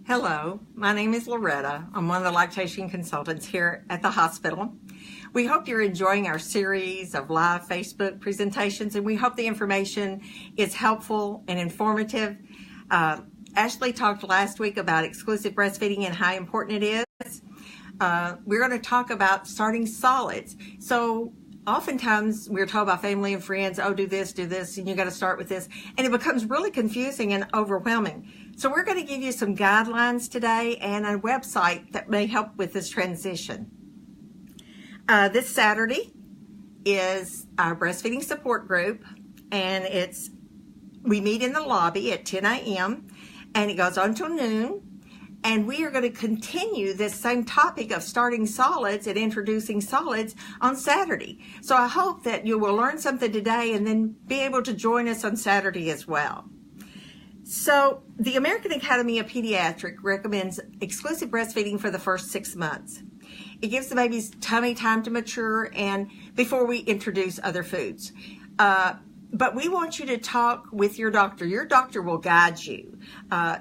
Hello, my name is Loretta. I'm one of the lactation consultants here at the hospital. We hope you're enjoying our series of live Facebook presentations, and we hope the information is helpful and informative. Ashley talked last week about exclusive breastfeeding and how important it is. We're going to talk about starting solids. So oftentimes we're told by family and friends, oh, do this, and you got to start with this. And it becomes really confusing and overwhelming. So we're going to give you some guidelines today and a website that may help with this transition. This Saturday is our breastfeeding support group, and we meet in the lobby at 10 a.m. and it goes on till noon. And we are going to continue this same topic of starting solids and introducing solids on Saturday. So I hope that you will learn something today and then be able to join us on Saturday as well. So the American Academy of Pediatrics recommends exclusive breastfeeding for the first 6 months. It gives the baby's tummy time to mature and before we introduce other foods. But we want you to talk with your doctor. Your doctor will guide you.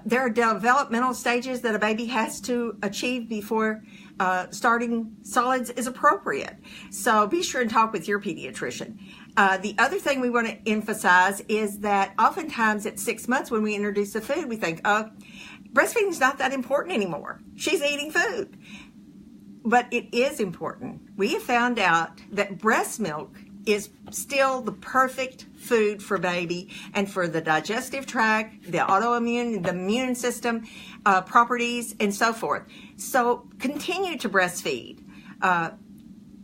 There are developmental stages that a baby has to achieve before starting solids is appropriate. So be sure and talk with your pediatrician. The other thing we want to emphasize is that oftentimes at 6 months when we introduce the food, we think, oh, breastfeeding is not that important anymore. She's eating food. But it is important. We have found out that breast milk is still the perfect food for baby and for the digestive tract, the autoimmune, the immune system properties, and so forth. So continue to breastfeed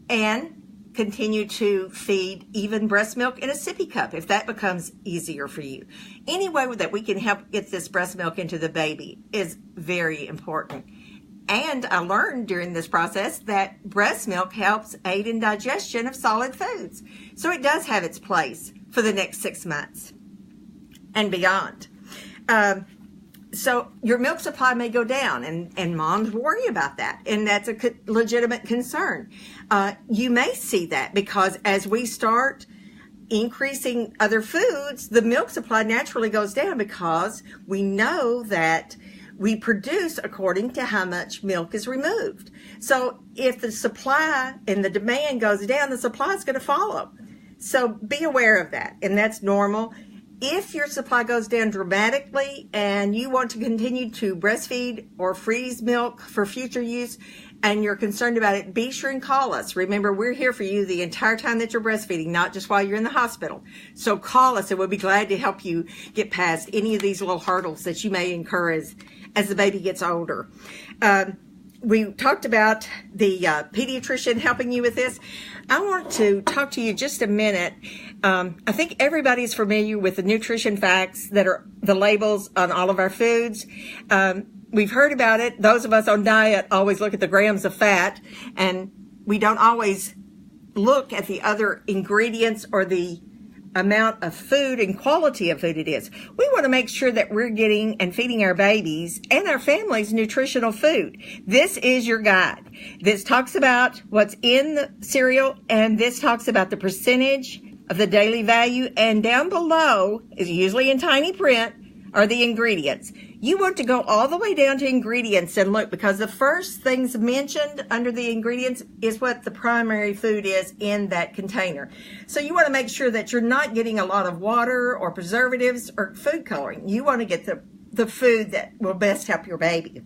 and continue to feed even breast milk in a sippy cup if that becomes easier for you. Any way that we can help get this breast milk into the baby is very important. And I learned during this process that breast milk helps aid in digestion of solid foods. So it does have its place for the next 6 months and beyond. So your milk supply may go down, and moms worry about that, and that's a legitimate concern. You may see that because as we start increasing other foods, the milk supply naturally goes down because we know that we produce according to how much milk is removed. So if the supply and the demand goes down, the supply is going to follow. So be aware of that, and that's normal. If your supply goes down dramatically and you want to continue to breastfeed or freeze milk for future use and you're concerned about it, be sure and call us. Remember, we're here for you the entire time that you're breastfeeding, not just while you're in the hospital. So call us and we'll be glad to help you get past any of these little hurdles that you may incur as the baby gets older. We talked about the pediatrician helping you with this. I want to talk to you just a minute. I think everybody's familiar with the nutrition facts that are the labels on all of our foods. We've heard about it. Those of us on diet always look at the grams of fat, and we don't always look at the other ingredients or the amount of food and quality of food it is. We want to make sure that we're getting and feeding our babies and our families nutritional food. This is your guide. This talks about what's in the cereal, and this talks about the percentage of the daily value, and down below is usually in tiny print are the ingredients. You want to go all the way down to ingredients and look, because the first things mentioned under the ingredients is what the primary food is in that container. So you want to make sure that you're not getting a lot of water or preservatives or food coloring. You want to get the food that will best help your baby.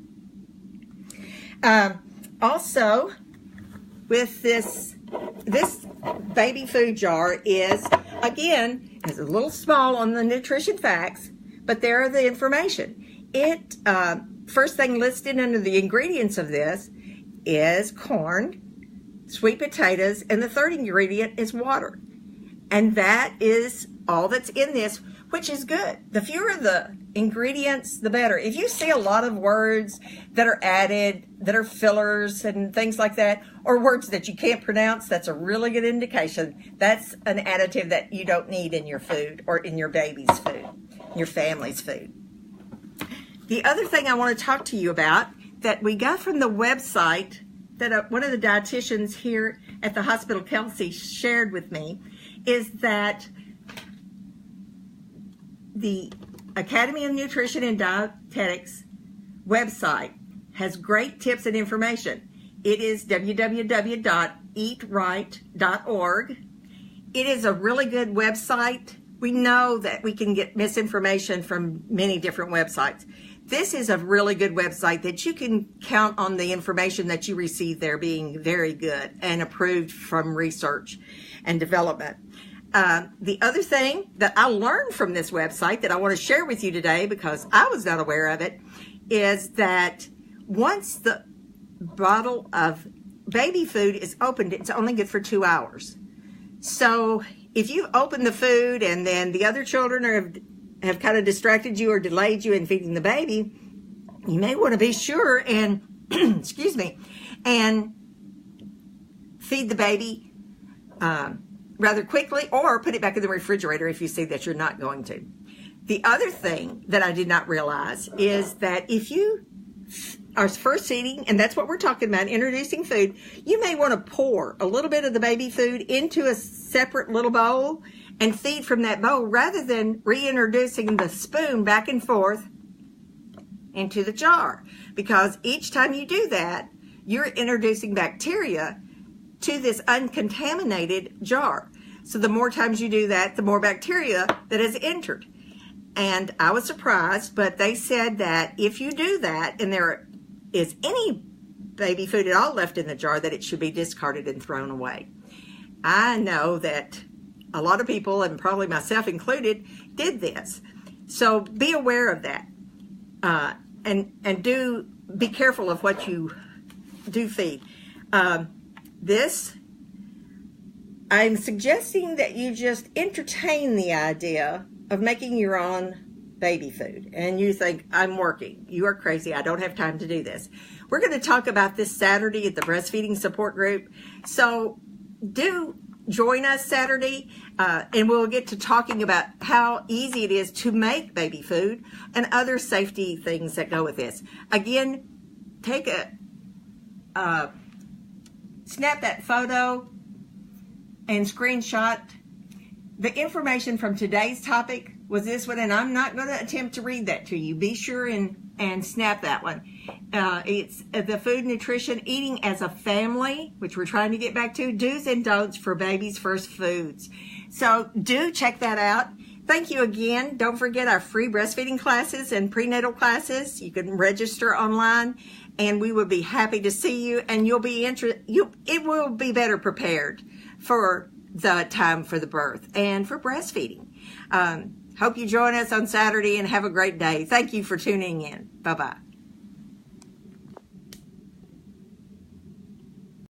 Also, with this baby food jar is a little small on the nutrition facts, but there are the information. It first thing listed under the ingredients of this is corn, sweet potatoes, and the third ingredient is water. And that is all that's in this, which is good. The fewer the ingredients, the better. If you see a lot of words that are added, that are fillers and things like that, or words that you can't pronounce, that's a really good indication. That's an additive that you don't need in your food or in your baby's food, your family's food. The other thing I want to talk to you about that we got from the website that one of the dietitians here at the hospital, Kelsey, shared with me, is that the Academy of Nutrition and Dietetics website has great tips and information. It is www.eatright.org. It is a really good website. We know that we can get misinformation from many different websites. This is a really good website that you can count on the information that you receive there being very good and approved from research and development. The other thing that I learned from this website that I want to share with you today, because I was not aware of it, is that once the bottle of baby food is opened, it's only good for 2 hours. So if you open the food and then the other children have kind of distracted you or delayed you in feeding the baby, you may want to be sure and, excuse me, and feed the baby rather quickly, or put it back in the refrigerator if you see that you're not going to. The other thing that I did not realize is that if you are first feeding, and that's what we're talking about, introducing food, you may want to pour a little bit of the baby food into a separate little bowl and feed from that bowl rather than reintroducing the spoon back and forth into the jar. Because each time you do that, you're introducing bacteria to this uncontaminated jar. So the more times you do that, the more bacteria that is entered. And I was surprised, but they said that if you do that and there is any baby food at all left in the jar, that it should be discarded and thrown away. I know that a lot of people, and probably myself included, did this. So be aware of that. And do be careful of what you do feed. I'm suggesting that you just entertain the idea of making your own baby food. And you think, I'm working. You are crazy. I don't have time to do this. We're going to talk about this Saturday at the breastfeeding support group. So do join us Saturday, and we'll get to talking about how easy it is to make baby food and other safety things that go with this. Again, take snap that photo and screenshot. The information from today's topic was this one, and I'm not going to attempt to read that to you. Be sure and snap that one. It's the food nutrition, eating as a family, which we're trying to get back to, do's and don'ts for babies' first foods. So do check that out. Thank you again. Don't forget our free breastfeeding classes and prenatal classes. You can register online, and we would be happy to see you, and you'll be it will be better prepared for the time for the birth and for breastfeeding. Hope you join us on Saturday and have a great day. Thank you for tuning in. Bye-bye.